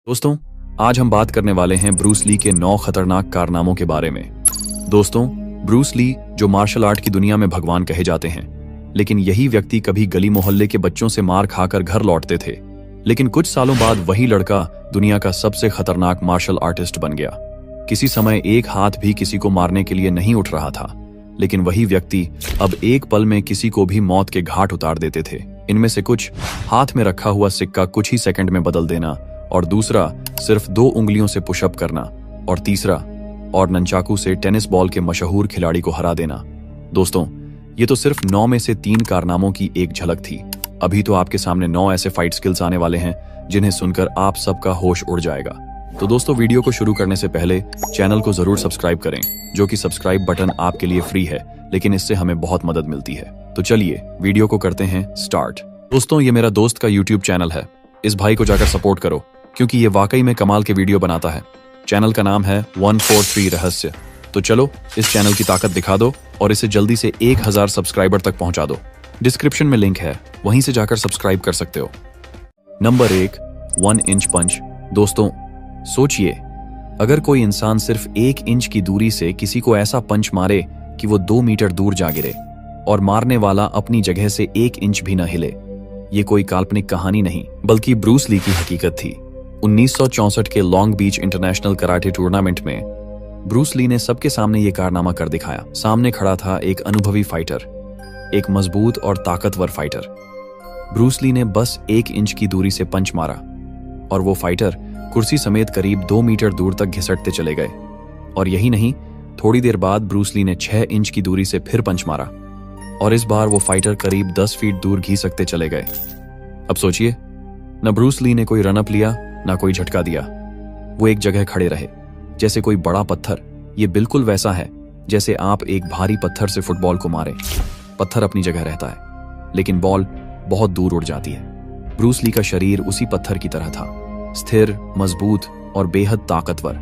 दोस्तों, आज हम बात करने वाले हैं ब्रूस ली के 9 खतरनाक कारनामों के बारे में। दोस्तों, ब्रूस ली जो मार्शल आर्ट की दुनिया में भगवान कहे जाते हैं, लेकिन यही व्यक्ति कभी गली मोहल्ले के बच्चों से मार खाकर घर लौटते थे। लेकिन कुछ सालों बाद वही लड़का दुनिया का सबसे खतरनाक मार्शल आर्टिस्ट बन गया। किसी समय एक हाथ भी किसी को मारने के लिए नहीं उठ रहा था, लेकिन वही व्यक्ति अब एक पल में किसी को भी मौत के घाट उतार देते थे। इनमें से कुछ, हाथ में रखा हुआ सिक्का कुछ ही सेकंड में बदल देना, और दूसरा सिर्फ 2 उंगलियों से पुशअप करना, और तीसरा और नंचाकू से टेनिस बॉल के मशहूर खिलाड़ी को हरा देना। दोस्तों, ये तो सिर्फ 9 में से 3 कारनामों की एक झलक थी। अभी तो आपके सामने 9 ऐसे फाइट स्किल्स आने वाले हैं जिन्हें सुनकर आप सबका होश उड़ जाएगा। तो दोस्तों, वीडियो को शुरू करने से पहले चैनल को जरूर सब्सक्राइब करें, जो कि सब्सक्राइब बटन आपके लिए फ्री है, लेकिन इससे हमें बहुत मदद मिलती है। तो चलिए वीडियो को करते हैं स्टार्ट। दोस्तों, ये मेरा दोस्त का यूट्यूब चैनल है। इस भाई को जाकर सपोर्ट करो, क्योंकि ये वाकई में कमाल के वीडियो बनाता है। चैनल का नाम है 143 रहस्य। तो चलो इस चैनल की ताकत दिखा दो और इसे जल्दी से 1000 सब्सक्राइबर तक पहुंचा दो। डिस्क्रिप्शन में लिंक है, वहीं से जाकर सब्सक्राइब कर सकते हो। नंबर 1, 1 इंच पंच। दोस्तों, सोचिए, अगर कोई इंसान सिर्फ 1 इंच की दूरी से किसी को ऐसा पंच मारे कि वो 2 मीटर दूर जा गिरे और मारने वाला अपनी जगह से 1 इंच भी न हिले। ये कोई काल्पनिक कहानी नहीं, बल्कि ब्रूस ली की हकीकत थी। 1964 के Long Beach international karate tournament में ब्रूस ली ने सबके सामने ये कारनामा कर दिखाया। सामने खड़ा था एक अनुभवी फाइटर, एक मजबूत और ताकतवर फाइटर। ब्रूस ली ने बस 1 इंच की दूरी से पंच मारा और वो फाइटर कुर्सी समेत करीब 2 मीटर दूर तक घिसटते चले गए। और यही नहीं, थोड़ी देर बाद ब्रूस ली ने 6 इंच की दूरी से फिर पंच मारा और इस बार वो फाइटर करीब 10 फीट दूर घिसकते चले गए। अब सोचिए, न ब्रूस ली ने कोई रनअप लिया, ना कोई झटका दिया। वो एक जगह खड़े रहे, जैसे कोई बड़ा पत्थर। ये बिल्कुल वैसा है जैसे आप एक भारी पत्थर से फुटबॉल को मारे। पत्थर अपनी जगह रहता है, लेकिन बॉल बहुत दूर उड़ जाती है। ब्रूस ली का शरीर उसी पत्थर की तरह था, स्थिर, मजबूत और बेहद ताकतवर।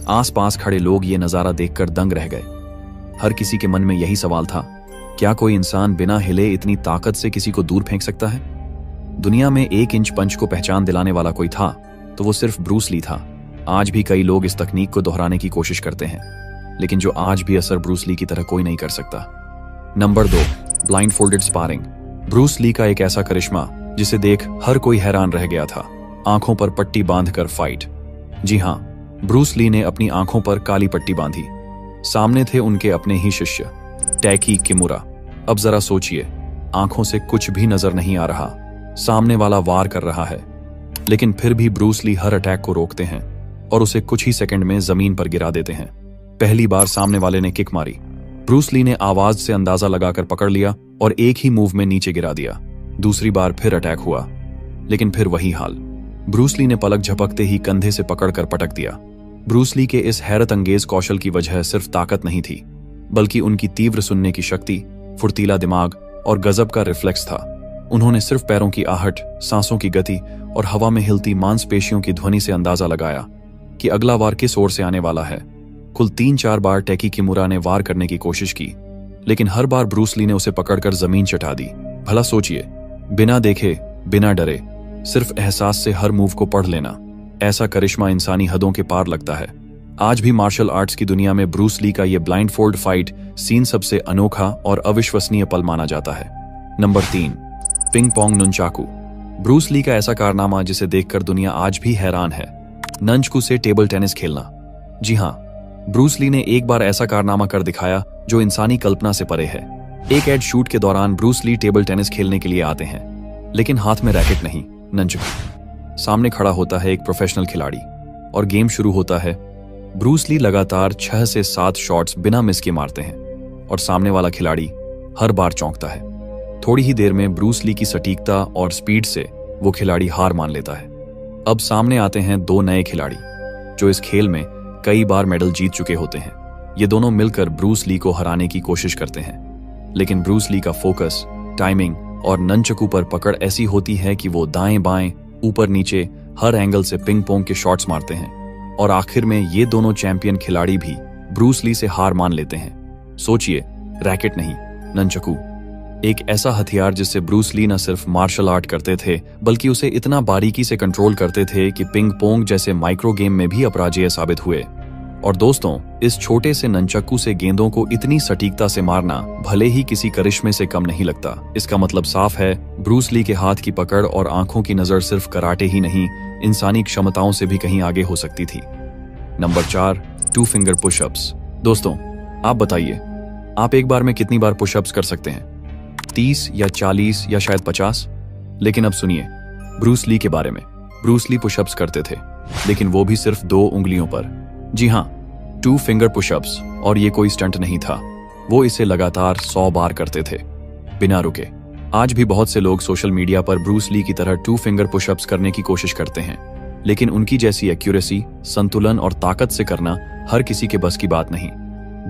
आसपास खड़े लोग ये नजारा देखकर दंग रह गए। हर किसी के मन में यही सवाल था, क्या कोई इंसान बिना हिले इतनी ताकत से किसी को दूर फेंक सकता है? दुनिया में 1 इंच पंच को पहचान दिलाने वाला कोई था तो वो सिर्फ ब्रूस ली था। आज भी कई लोग इस तकनीक को दोहराने की कोशिश करते हैं, लेकिन जो आज भी असर ब्रूस ली की तरह कोई नहीं कर सकता। Number 2, blindfolded sparring. Bruce Lee का एक ऐसा करिश्मा जिसे देख हर कोई हैरान रह गया था। आंखों पर पट्टी बांधकर फाइट। जी हाँ, ब्रूस ली ने अपनी आंखों पर काली पट्टी बांधी। सामने थे उनके अपने ही शिष्य, टैकी किमुरा। अब जरा सोचिए, आंखों से कुछ भी नजर नहीं आ रहा, सामने वाला वार कर रहा है, लेकिन फिर भी ब्रूस ली हर अटैक को रोकते हैं और उसे कुछ ही सेकंड में जमीन पर गिरा देते हैं। पहली बार सामने वाले ने किक मारी, ब्रूस ली ने आवाज से अंदाजा लगाकर पकड़ लिया और एक ही मूव में नीचे गिरा दिया। दूसरी बार फिर अटैक हुआ, लेकिन फिर वही हाल। ब्रूस ली ने पलक झपकते ही कंधे से पकड़कर पटक दिया। ब्रूस ली के इस हैरत अंगेज कौशल की वजह सिर्फ ताकत नहीं थी, बल्कि उनकी तीव्र सुनने की शक्ति, फुर्तीला दिमाग और गजब का रिफ्लेक्स था। उन्होंने सिर्फ पैरों की आहट, सांसों की गति और हवा में हिलती मांसपेशियों की ध्वनि से अंदाजा लगाया कि अगला वार किस ओर से आने वाला है। कुल 3-4 बार टैकी किमुरा ने वार करने की कोशिश की, लेकिन हर बार ब्रूस ली ने उसे पकड़कर जमीन चटा दी। भला सोचिए, बिना देखे, बिना डरे, सिर्फ एहसास से हर मूव को पढ़ लेना। ऐसा करिश्मा इंसानी हदों के पार लगता है। आज भी मार्शल आर्ट्स की दुनिया में ब्रूस ली का यह ब्लाइंडफोल्ड फाइट सीन सबसे अनोखा और अविश्वसनीय पल माना जाता है। Number 3, ping pong nunchaku. Bruce Lee का ऐसा कारनामा जिसे देखकर दुनिया आज भी हैरान है, नंचकू से टेबल टेनिस खेलना। जी हाँ, ब्रूस ली ने एक बार ऐसा कारनामा कर दिखाया जो इंसानी कल्पना से परे है। एक एड शूट के दौरान ब्रूस ली टेबल टेनिस खेलने के लिए आते हैं, लेकिन हाथ में रैकेट नहीं, नंचकू। सामने खड़ा होता है एक प्रोफेशनल खिलाड़ी और गेम शुरू होता है। ब्रूस ली लगातार 6 से 7 शॉट्स बिना मिस के मारते हैं और सामने वाला खिलाड़ी हर बार चौंकता है। थोड़ी ही देर में ब्रूस ली की सटीकता और स्पीड से वो खिलाड़ी हार मान लेता है। अब सामने आते हैं 2 नए खिलाड़ी जो इस खेल में कई बार मेडल जीत चुके होते हैं। ये दोनों मिलकर ब्रूस ली को हराने की कोशिश करते हैं, लेकिन ब्रूस ली का फोकस, टाइमिंग और नंचकू पर पकड़ ऐसी होती है कि वो दाएं बाएं, ऊपर नीचे हर एंगल से पिंग पोंग के शॉट्स मारते हैं और आखिर में ये दोनों चैंपियन खिलाड़ी भी ब्रूस ली से हार मान लेते हैं। सोचिए, रैकेट नहीं, नंचकू। एक ऐसा हथियार जिससे ब्रूस ली न सिर्फ मार्शल आर्ट करते थे बल्कि उसे इतना बारीकी से कंट्रोल करते थे कि पिंग पोंग जैसे माइक्रो गेम में भी अपराजेय साबित हुए। और दोस्तों, इस छोटे से ननचक्कू से गेंदों को इतनी सटीकता से मारना भले ही किसी करिश्मे से कम नहीं लगता। इसका मतलब साफ है, ब्रूस ली के हाथ की पकड़ और आंखों की नजर सिर्फ कराटे ही नहीं, इंसानी क्षमताओं से भी कहीं आगे हो सकती थी। Number 4, 2 finger pushups. दोस्तों, आप बताइए, आप एक बार में कितनी बार पुशअप्स कर सकते हैं? 30 या 40 या शायद 50? लेकिन अब सुनिए ब्रूस ली के बारे में। ब्रूस ली पुशअप्स करते थे, लेकिन वो भी सिर्फ 2 उंगलियों पर। जी हाँ, 2 फिंगर पुशअप्स। और ये कोई स्टंट नहीं था, वो इसे लगातार 100 बार करते थे, बिना रुके। आज भी बहुत से लोग सोशल मीडिया पर ब्रूस ली की तरह 2 फिंगर पुशअप्स करने की कोशिश करते हैं, लेकिन उनकी जैसी एक्यूरेसी, संतुलन और ताकत से करना हर किसी के बस की बात नहीं।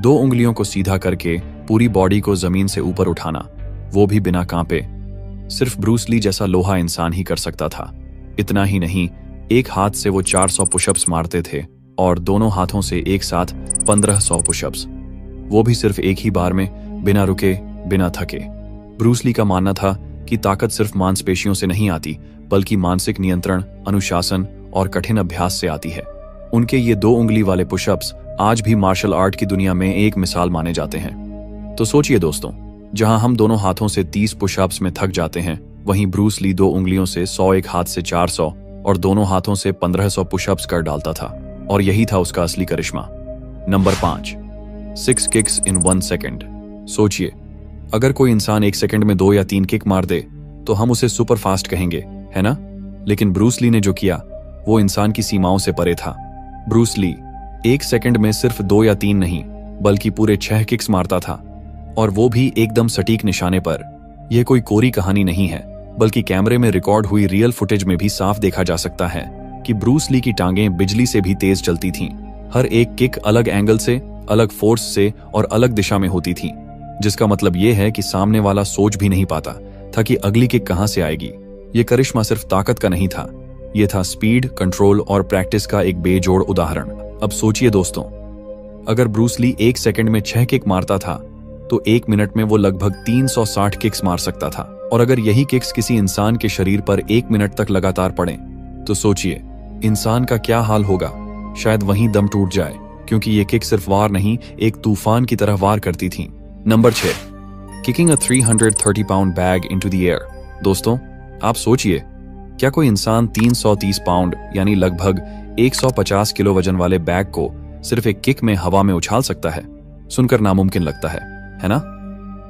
2 उंगलियों को सीधा करके पूरी बॉडी को जमीन से ऊपर उठाना, वो भी बिना कांपे, सिर्फ ब्रूस ली जैसा लोहा इंसान ही कर सकता था। इतना ही नहीं, एक हाथ से वो 400 पुशअप्स मारते थे और दोनों हाथों से एक साथ 1500 पुशअप्स, वो भी सिर्फ एक ही बार में, बिना रुके, बिना थके। ब्रूस ली का मानना था कि ताकत सिर्फ मांसपेशियों से नहीं आती, बल्कि मानसिक नियंत्रण, अनुशासन और कठिन अभ्यास से आती है। उनके ये 2 उंगली वाले पुशअप्स आज भी मार्शल आर्ट की दुनिया में एक मिसाल माने जाते हैं। तो सोचिए दोस्तों, जहां हम दोनों हाथों से 30 पुशअप्स में थक जाते हैं, वहीं ब्रूस ली 2 उंगलियों से 100, एक हाथ से 400 और दोनों हाथों से 1500 पुशअप्स कर डालता था। और यही था उसका असली करिश्मा। Number 5, 6 kicks in 1 second. सोचिए, अगर कोई इंसान 1 सेकंड में 2 या 3 किक मार दे तो हम उसे सुपर फास्ट कहेंगे, है ना? लेकिन ब्रूस ली ने जो किया वो इंसान की सीमाओं से परे था। ब्रूस ली 1 सेकंड में सिर्फ 2 या 3 नहीं, बल्कि पूरे 6 किक्स मारता था, और वो भी एकदम सटीक निशाने पर। यह कोई कोरी कहानी नहीं है, बल्कि कैमरे में रिकॉर्ड हुई रियल फुटेज में भी साफ देखा जा सकता है कि ब्रूस ली की टांगें बिजली से भी तेज चलती थीं। हर एक किक अलग एंगल से, अलग फोर्स से और अलग दिशा में होती थी, जिसका मतलब यह है कि सामने वाला सोच भी नहीं पाता था कि अगली किक कहां से आएगी। यह करिश्मा सिर्फ ताकत का नहीं था, यह था स्पीड, कंट्रोल और प्रैक्टिस का एक बेजोड़ उदाहरण। अब सोचिए दोस्तों, अगर ब्रूस ली 1 सेकंड में 6 किक मारता था तो 1 मिनट में वो लगभग 360 किक्स मार सकता था। और अगर यही किक्स किसी इंसान के शरीर पर 1 मिनट तक लगातार पड़े तो सोचिए इंसान का क्या हाल होगा। शायद वहीं दम टूट जाए, क्योंकि ये किक सिर्फ वार नहीं, एक तूफान की तरह वार करती थी। Number 6, kicking a 330 pound bag into the air. दोस्तों, आप सोचिए, क्या कोई इंसान 330 पाउंड यानी लगभग 150 किलो वजन वाले बैग को सिर्फ एक किक में हवा में उछाल सकता है? सुनकर नामुमकिन लगता है ना?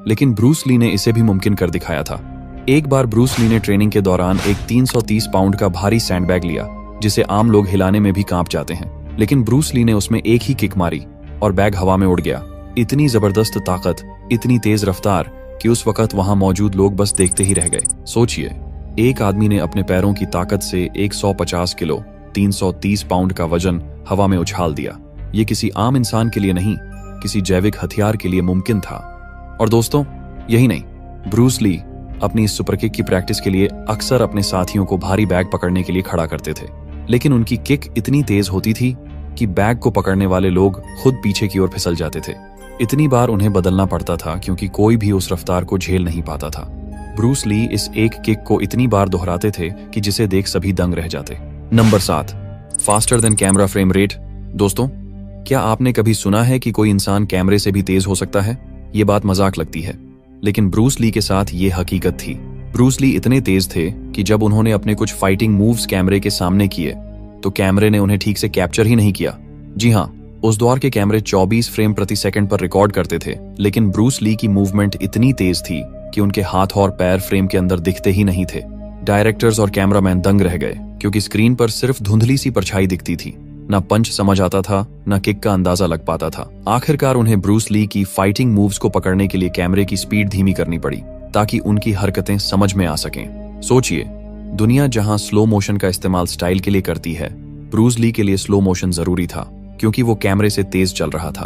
लेकिन ब्रूस ली ने इसे भी मुमकिन कर दिखाया था। एक बार ब्रूस ली ने ट्रेनिंग के दौरान एक 330 पाउंड का भारी सैंडबैग लिया, जिसे आम लोग हिलाने में भी कांप जाते हैं, लेकिन ब्रूस ली ने उसमें एक ही किक मारी और बैग हवा में उड़ गया। इतनी जबरदस्त ताकत, इतनी तेज रफ्तार कि उस वक्त वहां मौजूद लोग बस देखते ही रह गए। सोचिए, एक आदमी ने अपने पैरों की ताकत से 150 किलो 330 पाउंड का वजन हवा में उछाल दिया। ये किसी आम इंसान के लिए नहीं, किसी जैविक हथियार के लिए मुमकिन था। और दोस्तों, यही नहीं, ब्रूस ली अपनी इस सुपर किक की प्रैक्टिस के लिए अक्सर अपने साथियों को भारी बैग पकड़ने के लिए खड़ा करते थे, लेकिन उनकी किक इतनी तेज होती थी कि बैग को पकड़ने वाले लोग खुद पीछे की ओर फिसल जाते थे। इतनी बार उन्हें बदलना पड़ता था क्योंकि कोई भी उस रफ्तार को झेल नहीं पाता था। ब्रूस ली इस एक किक को इतनी बार दोहराते थे कि जिसे देख सभी दंग रह जाते। Number 7, faster than camera frame rate. दोस्तों, क्या आपने कभी सुना है कि कोई इंसान कैमरे से भी तेज हो सकता है? ये बात मजाक लगती है, लेकिन ब्रूस ली के साथ ये हकीकत थी। ब्रूस ली इतने तेज थे कि जब उन्होंने अपने कुछ फाइटिंग मूव्स कैमरे के सामने किए तो कैमरे ने उन्हें ठीक से कैप्चर ही नहीं किया। जी हाँ, उस दौर के कैमरे 24 फ्रेम प्रति सेकंड पर रिकॉर्ड करते थे, लेकिन ब्रूस ली की मूवमेंट इतनी तेज थी कि उनके हाथ और पैर फ्रेम के अंदर दिखते ही नहीं थे। डायरेक्टर्स और कैमरामैन दंग रह गए, क्योंकि स्क्रीन पर सिर्फ धुंधली सी परछाई दिखती थी। ना पंच समझ आता था, ना किक का अंदाजा लग पाता था। आखिरकार उन्हें ब्रूस ली की फाइटिंग मूव्स को पकड़ने के लिए कैमरे की स्पीड धीमी करनी पड़ी, ताकि उनकी हरकतें समझ में आ सकें। सोचिए, दुनिया जहां स्लो मोशन का इस्तेमाल स्टाइल के लिए करती है, ब्रूस ली के लिए स्लो मोशन जरूरी था, क्योंकि वो कैमरे से तेज चल रहा था।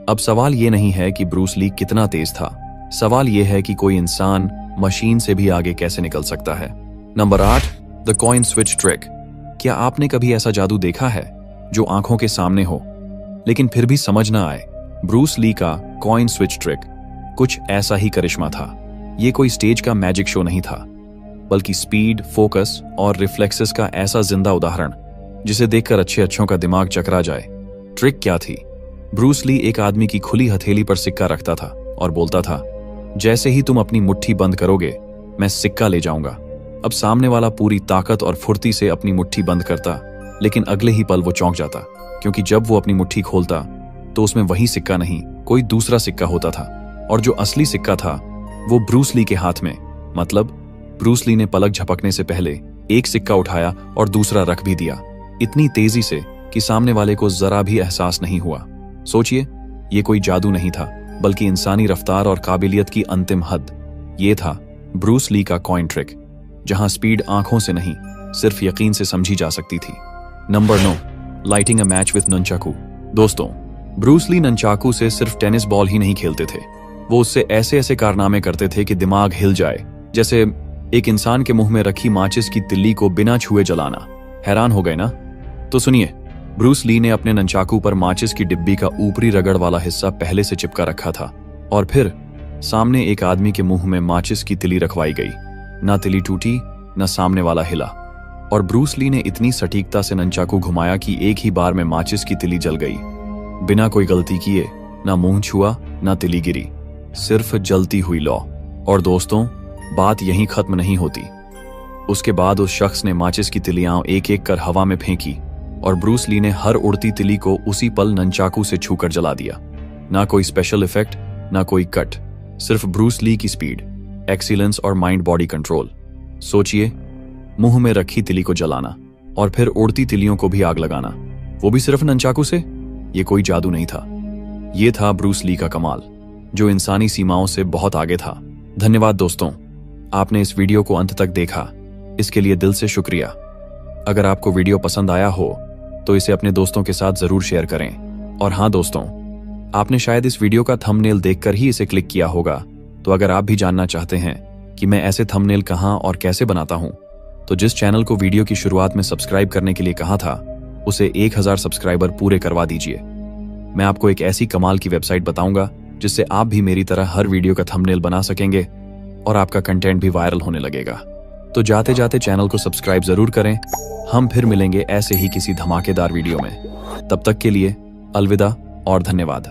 अब सवाल ये नहीं है कि ब्रूस ली कितना तेज था, सवाल ये है कि कोई इंसान मशीन से भी आगे कैसे निकल सकता है। Number 8, the coin switch trick. क्या आपने कभी ऐसा जादू देखा है जो आंखों के सामने हो लेकिन फिर भी समझ ना आए? ब्रूस ली का कॉइन स्विच ट्रिक कुछ ऐसा ही करिश्मा था। ये कोई स्टेज का मैजिक शो नहीं था, बल्कि स्पीड, फोकस और रिफ्लेक्सेस का ऐसा जिंदा उदाहरण जिसे देखकर अच्छे अच्छों का दिमाग चकरा जाए। ट्रिक क्या थी? ब्रूस ली एक आदमी की खुली हथेली पर सिक्का रखता था और बोलता था, जैसे ही तुम अपनी मुट्ठी बंद करोगे मैं सिक्का ले जाऊंगा। अब सामने वाला पूरी ताकत और फुर्ती से अपनी मुट्ठी बंद करता, लेकिन अगले ही पल वो चौंक जाता, क्योंकि जब वो अपनी मुट्ठी खोलता तो उसमें वही सिक्का नहीं, कोई दूसरा सिक्का होता था। और जो असली सिक्का था वो ब्रूस ली के हाथ में। मतलब ब्रूस ली ने पलक झपकने से पहले एक सिक्का उठाया और दूसरा रख भी दिया, इतनी तेजी से कि सामने वाले को जरा भी एहसास नहीं हुआ। सोचिए, ये कोई जादू नहीं था, बल्कि इंसानी रफ्तार और काबिलियत की अंतिम हद। ये था ब्रूस ली का कॉइन ट्रिक, जहां स्पीड आंखों से नहीं सिर्फ यकीन से समझी जा सकती थी। Number 9, lighting a match with nunchaku. दोस्तों, ब्रूस ली ननचाकू से सिर्फ टेनिस बॉल ही नहीं खेलते थे, वो उससे ऐसे ऐसे कारनामे करते थे कि दिमाग हिल जाए। जैसे एक इंसान के मुंह में रखी माचिस की तिल्ली को बिना छुए जलाना। हैरान हो गए ना? तो सुनिए, ब्रूस ली ने अपने ननचाकू पर माचिस की डिब्बी का ऊपरी रगड़ वाला हिस्सा पहले से चिपका रखा था, और फिर सामने एक आदमी के मुंह में माचिस की तिली रखवाई गई। ना तिली टूटी, ना सामने वाला हिला, और ब्रूस ली ने इतनी सटीकता से ननचाकू घुमाया कि एक ही बार में माचिस की तिली जल गई। बिना कोई गलती किए, ना मुंह छुआ, ना तिली गिरी, सिर्फ जलती हुई लौ। और दोस्तों, बात यहीं खत्म नहीं होती। उसके बाद उस शख्स ने माचिस की तिलियां एक एक कर हवा में फेंकी, और ब्रूस ली ने हर उड़ती तिली को उसी पल ननचाकू से छूकर जला दिया। ना कोई स्पेशल इफेक्ट, ना कोई कट, सिर्फ ब्रूस ली की स्पीड, एक्सीलेंस और माइंड बॉडी कंट्रोल। सोचिए, मुंह में रखी तिली को जलाना और फिर उड़ती तिलियों को भी आग लगाना, वो भी सिर्फ ननचाकू से। ये कोई जादू नहीं था, ये था ब्रूस ली का कमाल, जो इंसानी सीमाओं से बहुत आगे था। धन्यवाद दोस्तों, आपने इस वीडियो को अंत तक देखा, इसके लिए दिल से शुक्रिया। अगर आपको वीडियो पसंद आया हो तो इसे अपने दोस्तों के साथ जरूर शेयर करें। और हाँ दोस्तों, आपने शायद इस वीडियो का थंबनेल देखकर ही इसे क्लिक किया होगा, तो अगर आप भी जानना चाहते हैं कि मैं ऐसे थंबनेल कहां और कैसे बनाता हूं, तो जिस चैनल को वीडियो की शुरुआत में सब्सक्राइब करने के लिए कहा था, उसे 1000 सब्सक्राइबर पूरे करवा दीजिए। मैं आपको एक ऐसी कमाल की वेबसाइट बताऊंगा जिससे आप भी मेरी तरह हर वीडियो का थंबनेल बना सकेंगे और आपका कंटेंट भी वायरल होने लगेगा। तो जाते जाते चैनल को सब्सक्राइब जरूर करें। हम फिर मिलेंगे ऐसे ही किसी धमाकेदार वीडियो में। तब तक के लिए अलविदा और धन्यवाद।